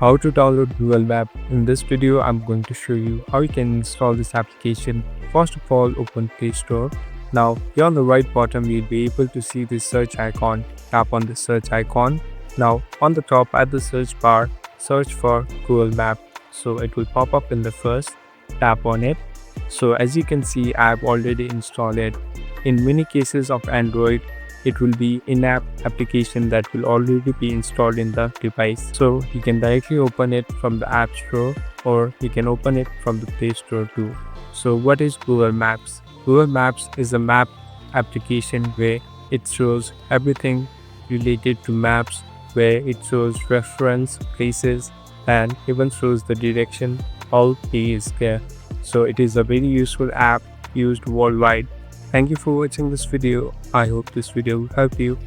How to download Google Map. In this video, I'm going to show you how you can install this application. First of all, open Play Store. Now, here on the right bottom, you'll be able to see this search icon. Tap on the search icon. Now, on the top at the search bar, search for Google Map. So it will pop up in the first. Tap on it. So as you can see, I've already installed it. In many cases of Android, it will be in-app application that will already be installed in the device. So you can directly open it from the App Store or you can open it from the Play Store too. So what is Google Maps? Google Maps is a map application where it shows everything related to maps, where it shows reference, places, and even shows the direction. All is there. So it is a very useful app used worldwide. Thank you for watching this video. I hope this video will help you.